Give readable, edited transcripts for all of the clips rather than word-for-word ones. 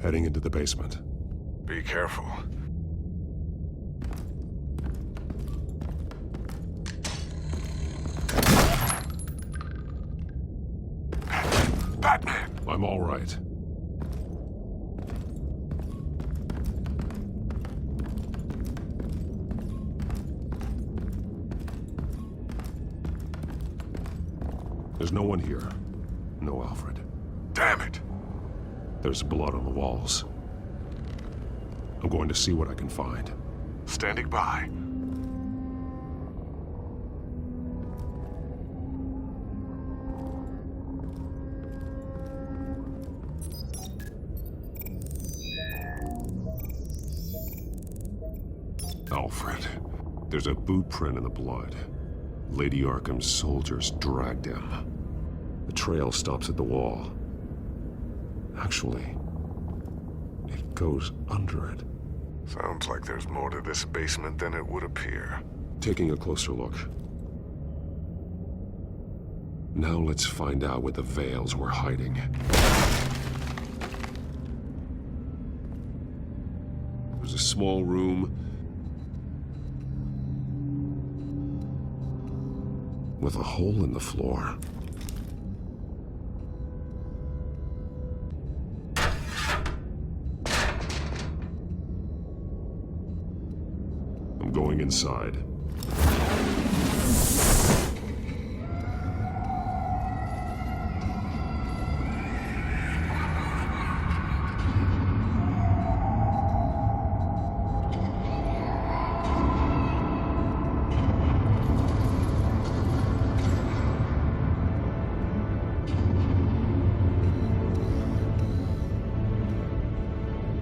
heading into the basement. Be careful. Batman! I'm all right. There's no one here. No Alfred. Damn it! There's blood on the walls. I'm going to see what I can find. Standing by. Alfred. There's a boot print in the blood. Lady Arkham's soldiers dragged him. The trail stops at the wall. Actually, it goes under it. Sounds like there's more to this basement than it would appear. Taking a closer look. Now let's find out where the Veils were hiding. There's a small room with a hole in the floor. I'm going inside.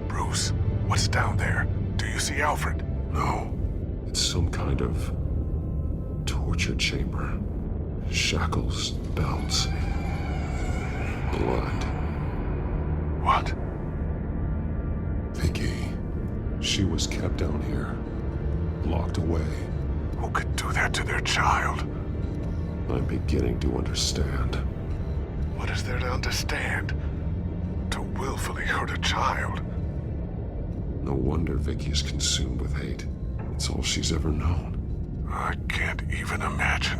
Bruce, what's down there? Do you see Alfred? No. It's some kind of torture chamber. Shackles, belts, blood. What? Vicky. She was kept down here, locked away. Who could do that to their child? I'm beginning to understand. What is there to understand? To willfully hurt a child? No wonder Vicky is consumed with hate. It's all she's ever known. I can't even imagine.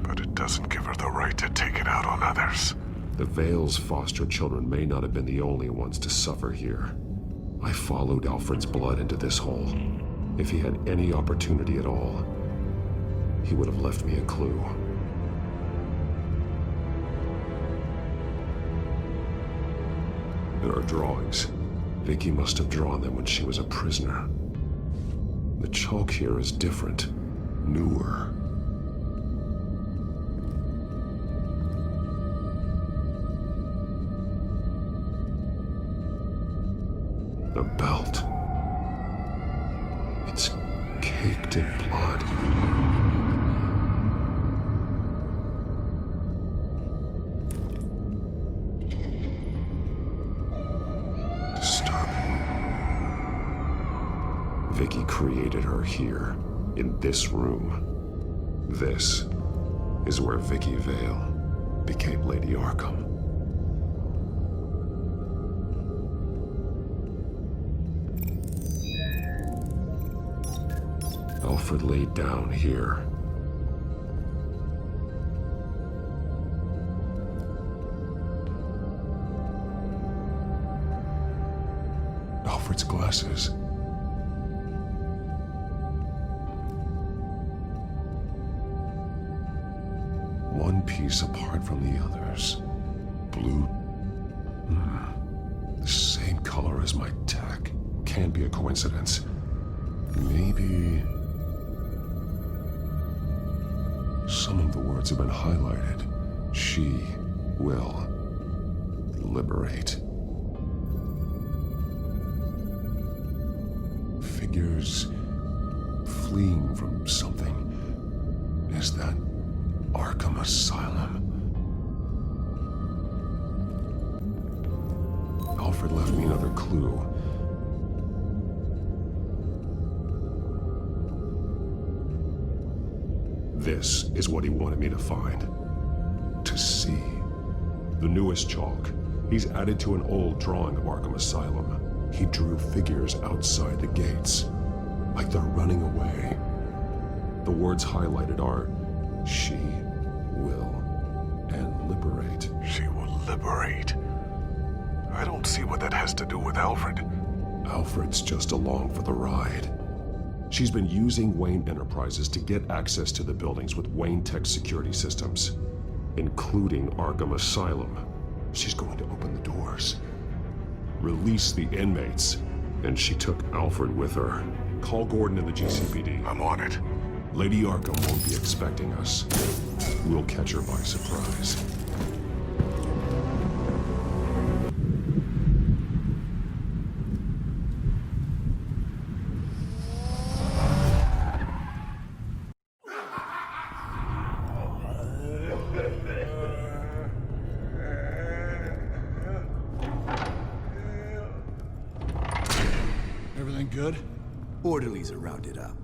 But it doesn't give her the right to take it out on others. The Veil's foster children may not have been the only ones to suffer here. I followed Alfred's blood into this hole. If he had any opportunity at all, he would have left me a clue. There are drawings. Vicky must have drawn them when she was a prisoner. The chalk here is different, newer. The belt. It's caked in blood. Disturbing. Vicky created her here, in this room. This is where Vicky Vale became Lady Arkham. Alfred laid down here. Alfred's glasses. One piece apart from the others. Blue. The same color as my tech. Can't be a coincidence. Maybe... some of the words have been highlighted. She will liberate. Figures fleeing from something. Is that Arkham Asylum? Alfred left me another clue. This is what he wanted me to find. To see. The newest chalk. He's added to an old drawing of Arkham Asylum. He drew figures outside the gates, like they're running away. The words highlighted are, "She will," and "liberate." She will liberate. I don't see what that has to do with Alfred. Alfred's just along for the ride. She's been using Wayne Enterprises to get access to the buildings with Wayne Tech security systems, including Arkham Asylum. She's going to open the doors, release the inmates, and she took Alfred with her. Call Gordon in the GCPD. I'm on it. Lady Arkham won't be expecting us. We'll catch her by surprise. Everything good? Orderlies are rounded up.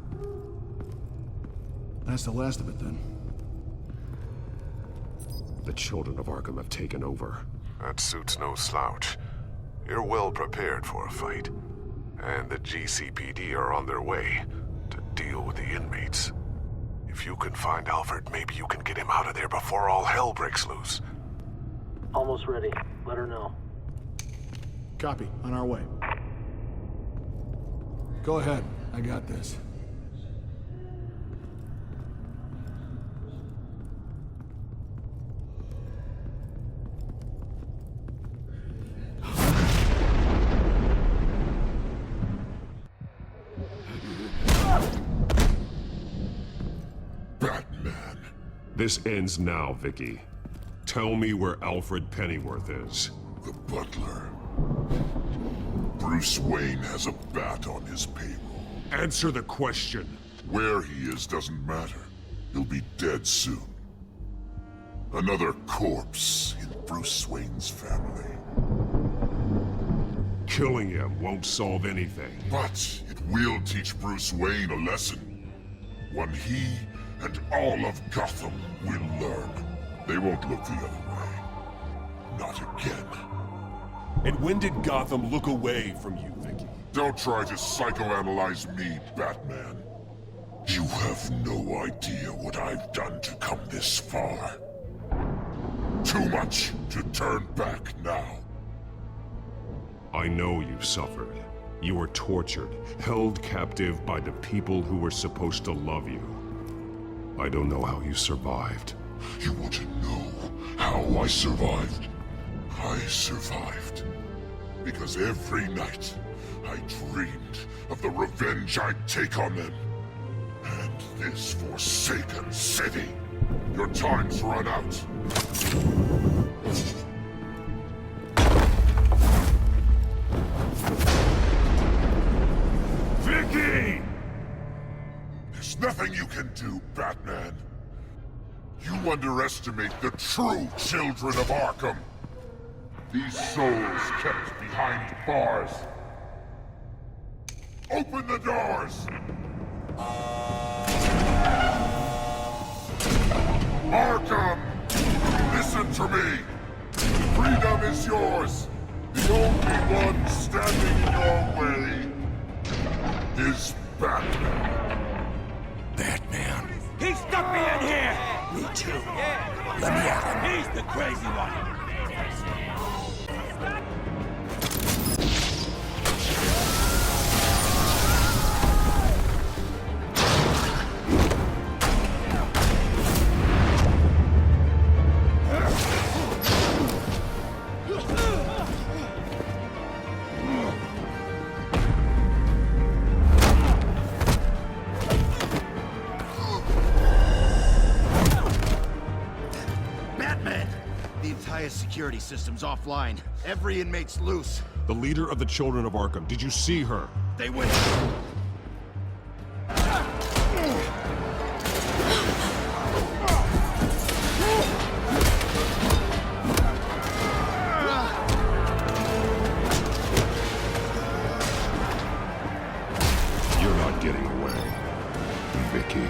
That's the last of it then. The children of Arkham have taken over. That suit's no slouch. You're well prepared for a fight. And the GCPD are on their way to deal with the inmates. If you can find Alfred, maybe you can get him out of there before all hell breaks loose. Almost ready. Let her know. Copy. On our way. Go ahead. I got this. Batman. This ends now, Vicky. Tell me where Alfred Pennyworth is. The butler. Bruce Wayne has a bat on his payroll. Answer the question. Where he is doesn't matter. He'll be dead soon. Another corpse in Bruce Wayne's family. Killing him won't solve anything. But it will teach Bruce Wayne a lesson. One he and all of Gotham will learn. They won't look the other way. Not again. And when did Gotham look away from you, Vicky? Don't try to psychoanalyze me, Batman. You have no idea what I've done to come this far. Too much to turn back now. I know you suffered. You were tortured, held captive by the people who were supposed to love you. I don't know how you survived. You want to know how I survived? I survived because every night I dreamed of the revenge I'd take on them. And this forsaken city. Your time's run out. Vicky! There's nothing you can do, Batman. You underestimate the true children of Arkham. These souls kept behind bars. Open the doors! Arkham! Listen to me! Freedom is yours! The only one standing in your way is Batman. Batman. He stuck me in here! Me too. Let me at him. He's the crazy one! Security system's offline. Every inmate's loose. The leader of the Children of Arkham, did you see her? They went... You're not getting away, Vicky.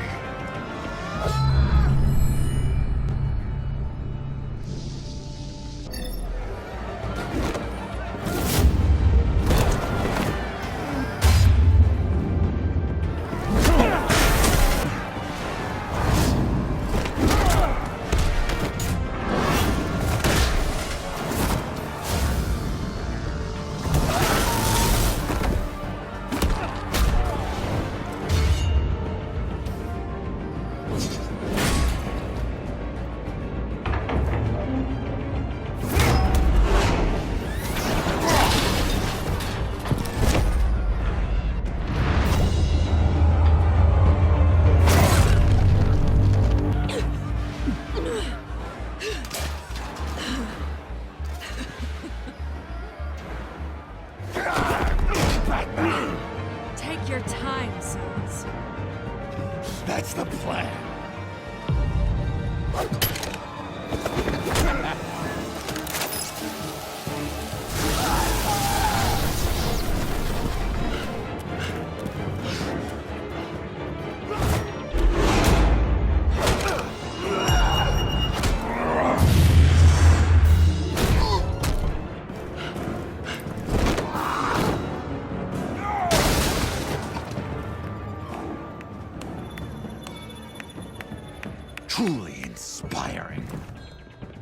Truly inspiring.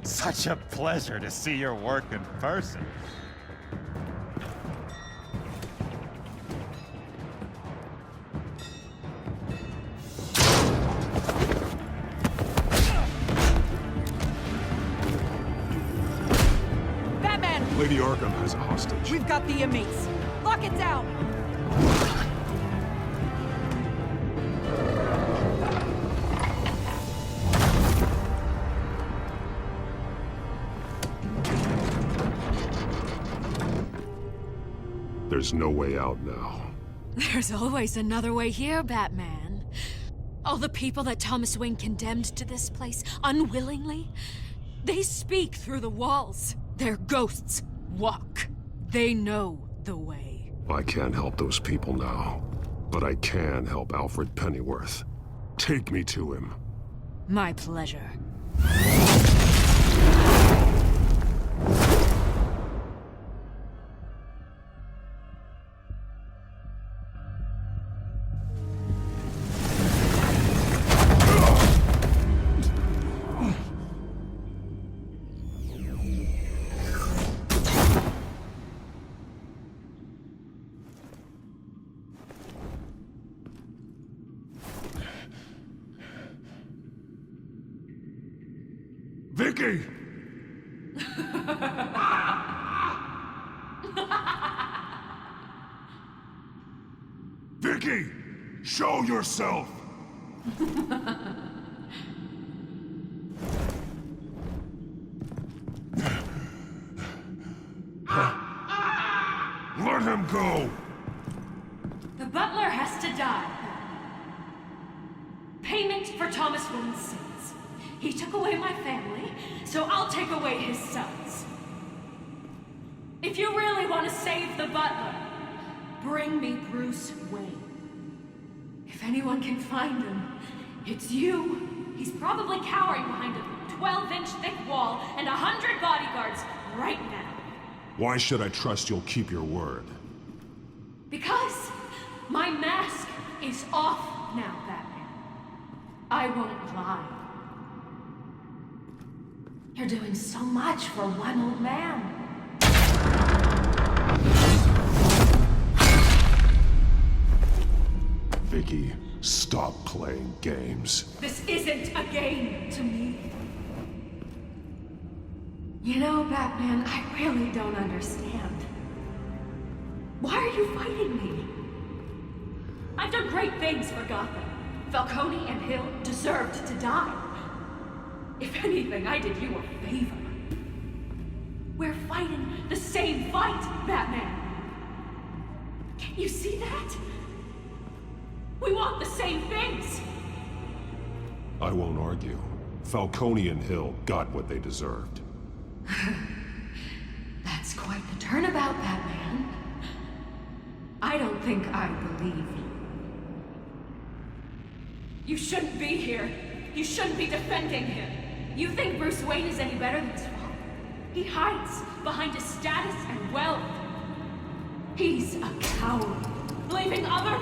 Such a pleasure to see your work in person. Batman! Lady Arkham has a hostage. We've got the inmates. Lock it down! There's no way out now. There's always another way here, Batman. All the people that Thomas Wayne condemned to this place unwillingly, they speak through the walls. Their ghosts walk. They know the way. I can't help those people now, but I can help Alfred Pennyworth. Take me to him. My pleasure. Vicky! Vicky! Show yourself! Let him go! The butler has to die. Payment for Thomas Wayne's sins. He took away my family, so I'll take away his sons. If you really want to save the butler, bring me Bruce Wayne. If anyone can find him, it's you. He's probably cowering behind a 12-inch thick wall and 100 bodyguards right now. Why should I trust you'll keep your word? Because my mask is off now, Batman. I won't lie. You're doing so much for one old man. Vicky, stop playing games. This isn't a game to me. You know, Batman, I really don't understand. Why are you fighting me? I've done great things for Gotham. Falcone and Hill deserved to die. If anything, I did you a favor. We're fighting the same fight, Batman. Can't you see that? We want the same things. I won't argue. Falcone and Hill got what they deserved. That's quite the turnabout, Batman. I don't think I believe you. You shouldn't be here. You shouldn't be defending him. You think Bruce Wayne is any better than his father? He hides behind his status and wealth. He's a coward, blaming other...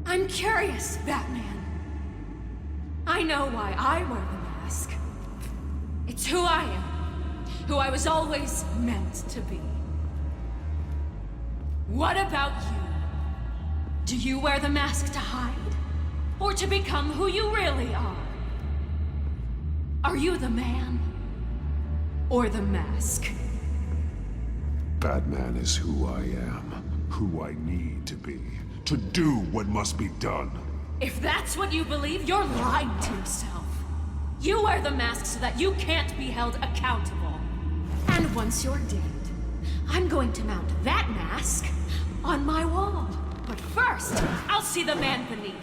I'm curious, Batman. I know why I wear the mask. It's who I am. Who I was always meant to be. What about you? Do you wear the mask to hide? Or to become who you really are? Are you the man? Or the mask? Batman is who I am, who I need to be, to do what must be done. If that's what you believe, you're lying to yourself. You wear the mask so that you can't be held accountable. And once you're dead, I'm going to mount that mask on my wall. But first, I'll see the man beneath.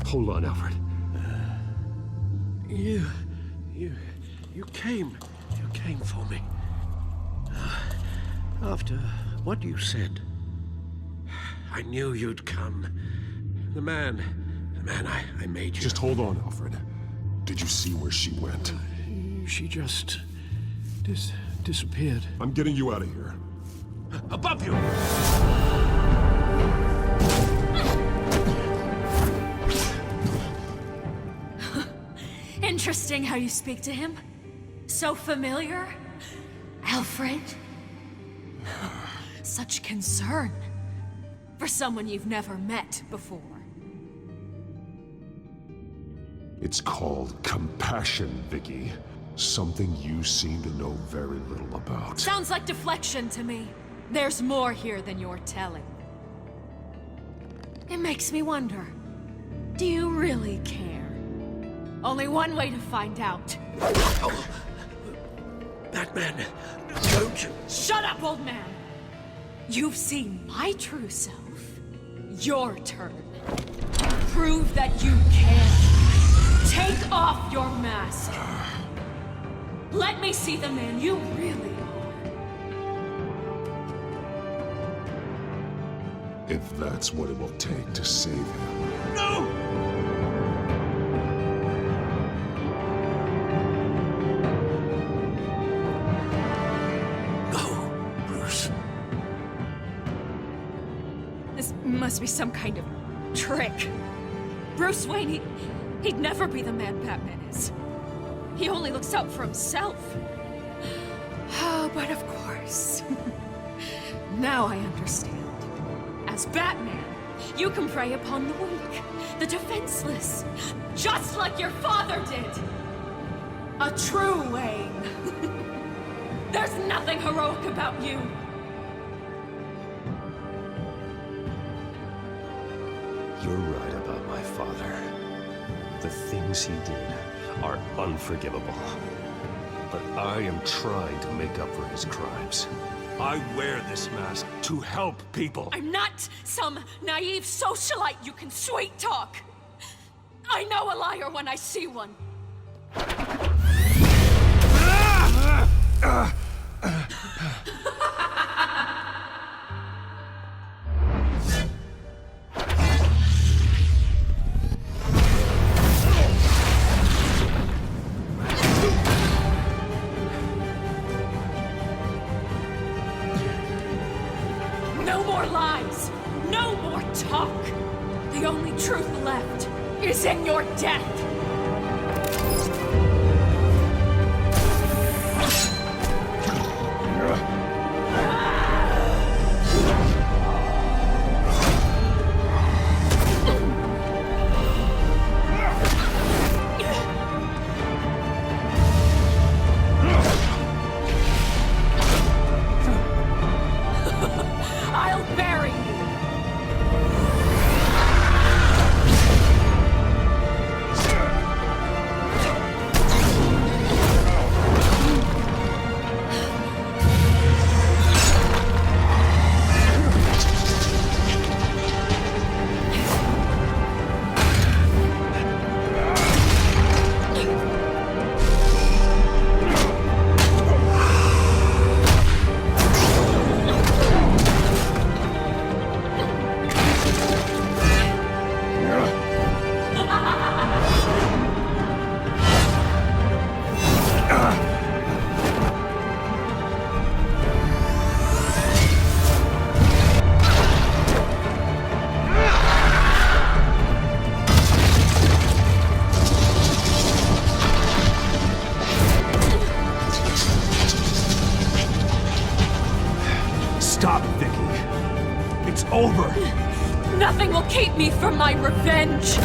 Hold on, Alfred. You came for me. After what you said, I knew you'd come. The man I made you. Just hold on, Alfred. Did you see where she went? She just disappeared. I'm getting you out of here. Above you! Interesting how you speak to him. So familiar. Alfred. Such concern for someone you've never met before. It's called compassion, Vicky. Something you seem to know very little about. Sounds like deflection to me. There's more here than you're telling. It makes me wonder, do you really care? Only one way to find out. Batman, don't you... Shut up, old man! You've seen my true self. Your turn. Prove that you care. Take off your mask. Let me see the man you really are. If that's what it will take to save him. No! This must be some kind of trick. Bruce Wayne, he'd never be the man Batman is. He only looks out for himself. Oh, but of course. Now I understand. As Batman, you can prey upon the weak, the defenseless, just like your father did. A true Wayne. There's nothing heroic about you. You're right about my father. The things he did are unforgivable. But I am trying to make up for his crimes. I wear this mask to help people. I'm not some naive socialite you can sweet talk. I know a liar when I see one. No more lies! No more talk! The only truth left is in your death! I'll bury you! Stop, Vicky. It's over. Nothing will keep me from my revenge!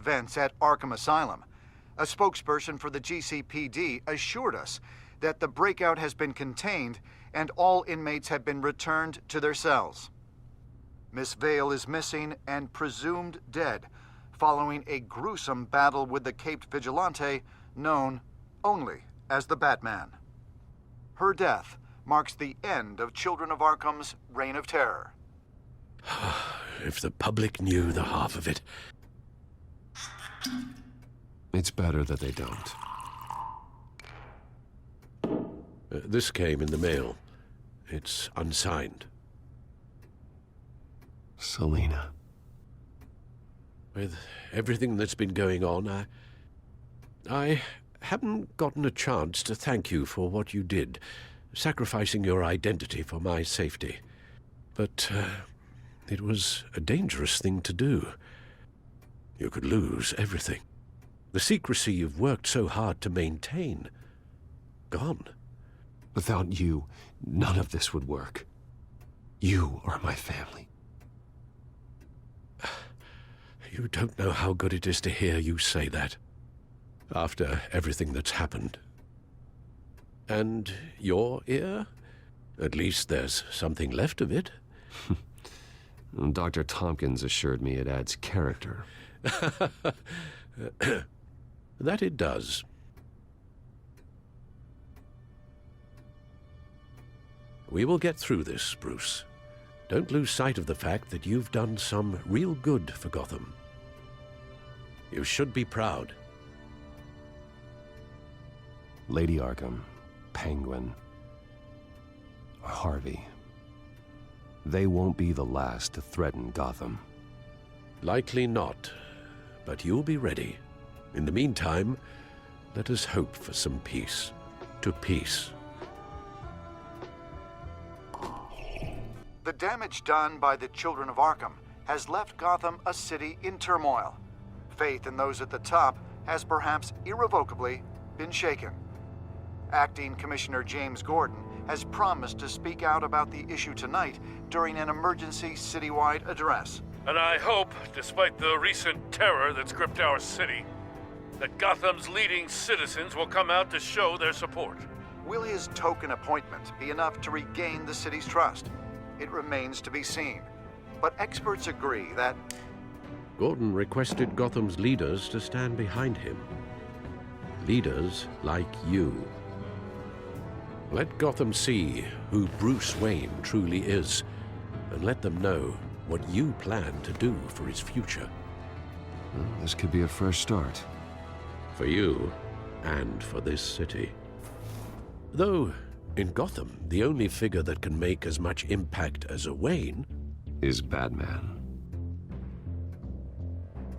events at Arkham Asylum. A spokesperson for the GCPD assured us that the breakout has been contained and all inmates have been returned to their cells. Miss Vale is missing and presumed dead following a gruesome battle with the caped vigilante known only as the Batman. Her death marks the end of Children of Arkham's reign of terror. If the public knew the half of it. It's better that they don't. This came in the mail. It's unsigned. Selina. With everything that's been going on, I haven't gotten a chance to thank you for what you did, sacrificing your identity for my safety. But it was a dangerous thing to do. You could lose everything. The secrecy you've worked so hard to maintain. Gone. Without you, none of this would work. You are my family. You don't know how good it is to hear you say that, after everything that's happened. And your ear? At least there's something left of it. Dr. Tompkins assured me it adds character. That it does. We will get through this, Bruce. Don't lose sight of the fact that you've done some real good for Gotham. You should be proud. Lady Arkham, Penguin, Harvey. They won't be the last to threaten Gotham. Likely not, but you'll be ready. In the meantime, let us hope for some peace. To peace. The damage done by the Children of Arkham has left Gotham a city in turmoil. Faith in those at the top has perhaps irrevocably been shaken. Acting Commissioner James Gordon has promised to speak out about the issue tonight during an emergency citywide address. And I hope, despite the recent terror that's gripped our city, that Gotham's leading citizens will come out to show their support. Will his token appointment be enough to regain the city's trust? It remains to be seen. But experts agree that Gordon requested Gotham's leaders to stand behind him. Leaders like you. Let Gotham see who Bruce Wayne truly is, and let them know what you plan to do for his future. Well, this could be a fresh start. For you, and for this city. Though, in Gotham, the only figure that can make as much impact as a Wayne is Batman.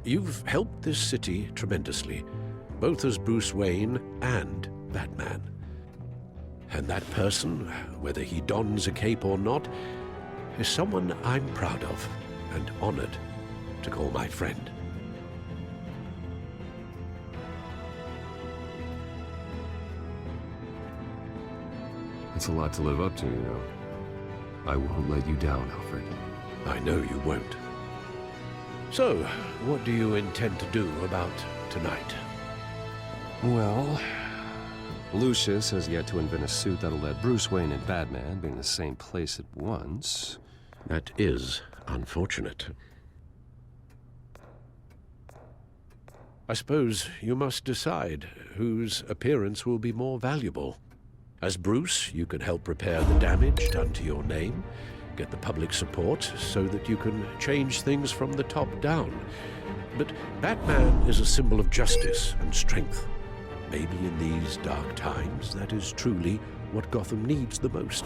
You've helped this city tremendously, both as Bruce Wayne and Batman. And that person, whether he dons a cape or not, is someone I'm proud of and honored to call my friend. It's a lot to live up to, you know. I won't let you down, Alfred. I know you won't. So, what do you intend to do about tonight? Well, Lucius has yet to invent a suit that'll let Bruce Wayne and Batman be in the same place at once. That is unfortunate. I suppose you must decide whose appearance will be more valuable. As Bruce, you can help repair the damage done to your name, get the public support so that you can change things from the top down. But Batman is a symbol of justice and strength. Maybe in these dark times, that is truly what Gotham needs the most.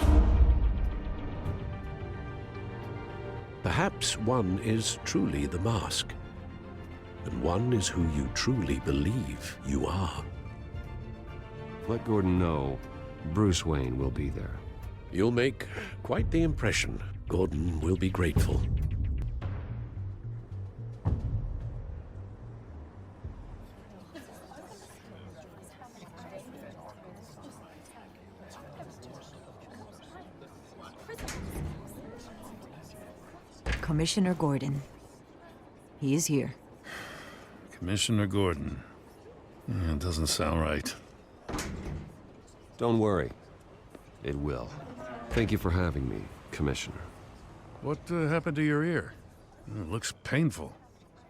Perhaps one is truly the mask, and one is who you truly believe you are. Let Gordon know Bruce Wayne will be there. You'll make quite the impression. Gordon will be grateful. Commissioner Gordon. He is here. Commissioner Gordon. Yeah, it doesn't sound right. Don't worry. It will. Thank you for having me, Commissioner. What happened to your ear? It looks painful.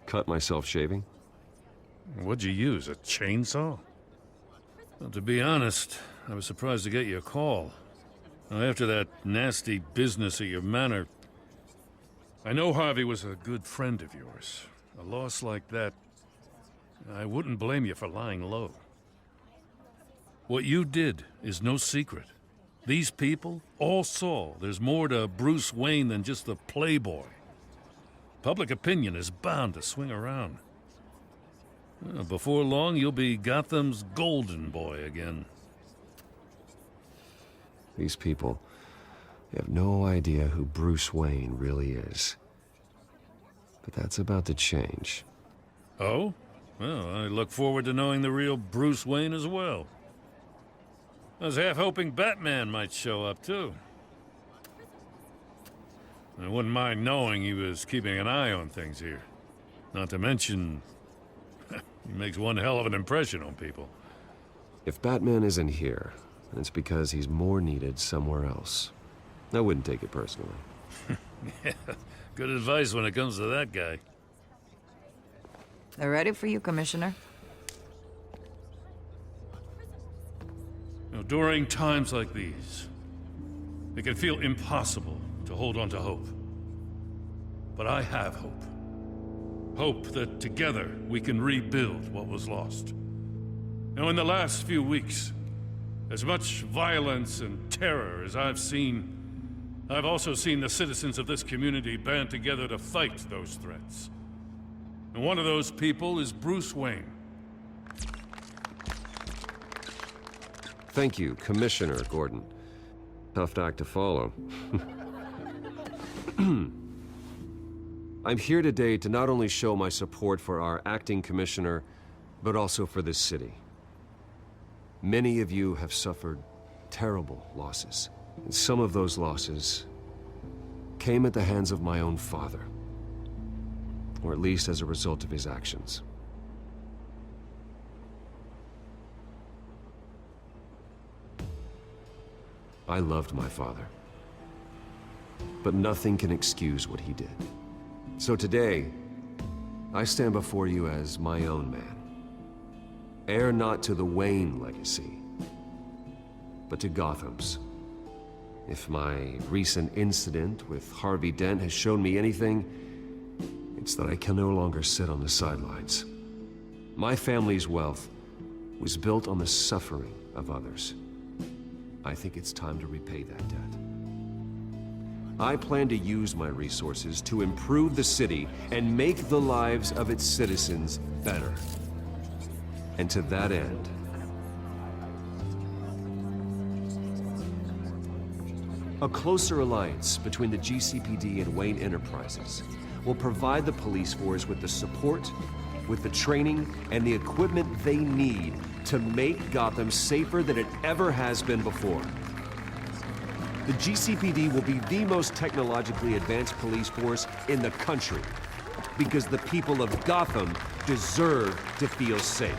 Cut myself shaving? What'd you use, a chainsaw? Well, to be honest, I was surprised to get your call. Now, after that nasty business at your manor, I know Harvey was a good friend of yours. A loss like that, I wouldn't blame you for lying low. What you did is no secret. These people all saw there's more to Bruce Wayne than just the playboy. Public opinion is bound to swing around. Well, before long, you'll be Gotham's golden boy again. These people have no idea who Bruce Wayne really is. But that's about to change. Oh? Well, I look forward to knowing the real Bruce Wayne as well. I was half hoping Batman might show up, too. I wouldn't mind knowing he was keeping an eye on things here. Not to mention, he makes one hell of an impression on people. If Batman isn't here, then it's because he's more needed somewhere else. I wouldn't take it personally. Yeah, good advice when it comes to that guy. They're ready for you, Commissioner. You know, during times like these, it can feel impossible to hold on to hope. But I have hope. Hope that together we can rebuild what was lost. Now, in the last few weeks, as much violence and terror as I've seen, I've also seen the citizens of this community band together to fight those threats. And one of those people is Bruce Wayne. Thank you, Commissioner Gordon. Tough act to follow. I'm here today to not only show my support for our acting commissioner, but also for this city. Many of you have suffered terrible losses, and some of those losses came at the hands of my own father, or at least as a result of his actions. I loved my father, but nothing can excuse what he did. So today, I stand before you as my own man. Heir not to the Wayne legacy, but to Gotham's. If my recent incident with Harvey Dent has shown me anything, it's that I can no longer sit on the sidelines. My family's wealth was built on the suffering of others. I think it's time to repay that debt. I plan to use my resources to improve the city and make the lives of its citizens better. And to that end, a closer alliance between the GCPD and Wayne Enterprises will provide the police force with the support, with the training, and the equipment they need to make Gotham safer than it ever has been before. The GCPD will be the most technologically advanced police force in the country, because the people of Gotham deserve to feel safe.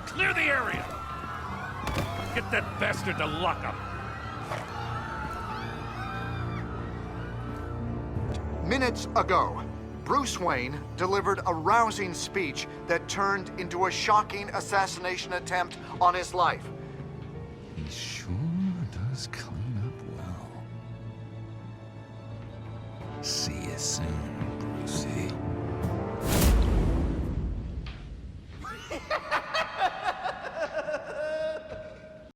Clear the area! Get that bastard to lock up! Minutes ago, Bruce Wayne delivered a rousing speech that turned into a shocking assassination attempt on his life. He sure does clean up well. See you soon.